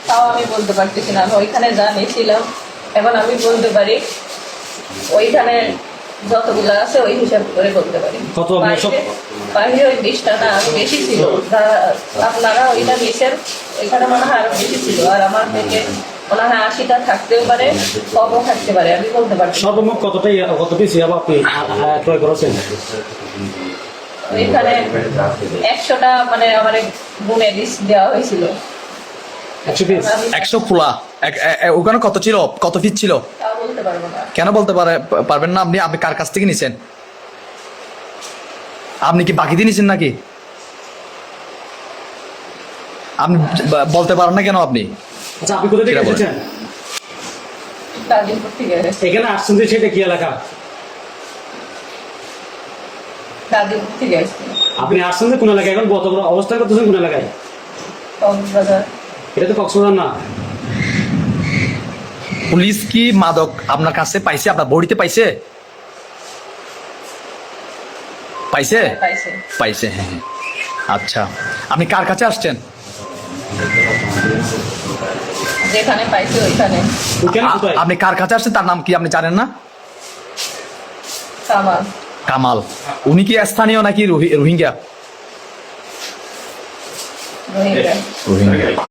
তাও আমি বলতে পারতেছি না। আমি ওইখানে যা নিয়েছিলাম এখন আমি বলতে পারি ওইখানে যতগুলো আছে ওই হিসাব করে বলতে পারি। কত সব? বাইরে ওই 20টা না আরো বেশি ছিল। আপনারা ওইটা নিয়েছেন, ওইখানে মনে হয় আরো বেশি ছিল। আর আমার থেকে মনে হয় 80টা থাকতেও পারে, কমও থাকতে পারে, আমি বলতে পারছি না। সর্বমোট কত পিস ইয়াবা আপনি ক্রয় করেছেন? ওইখানে 100টা মানে আমার গুনে দেওয়া হয়েছিল। 100 পিস? 100 খোলা ওখানে কত ছিল, কত পিস ছিল? তাও বলতে পারবো না। কেন বলতে পারবেন না? আপনি কার কাছ থেকে নিছেন? আপনি কি বাকি দিয়ে নিছেন নাকি? আপনি বলতে পারেন না কেন আপনি? আচ্ছা, আপনি কোথা থেকে কিরা বলেন? এসেছেন? দার্জিলিং থেকে এসেছি। এখানে আসছেন যে সেটা কি এলাকা? দার্জিলিং থেকে এসেছি। আপনি আসছেন যে কোন এলাকায়? এখন বর্তমান অবস্থান করতেছেন কোন এলাকায়? কক্সবাজার। এটা তো কক্সবাজার না। পুলিশ কি মাদক আপনার কাছে পাইছে? আপনার বডিতে পাইছে? পাইছে? পাইছে। পাইছে, হ্যাঁ হ্যাঁ। আচ্ছা, আপনি কার কাছে আসছেন? যেখানে পাইছে ওইখানে। ওইখানে কোথায়? আপনি কার কাছে আসছেন তার নাম কি আপনি জানেন না? কামাল। কামাল। উনি কি স্থানীয় নাকি রোহিঙ্গা? রোহিঙ্গা। রোহিঙ্গা।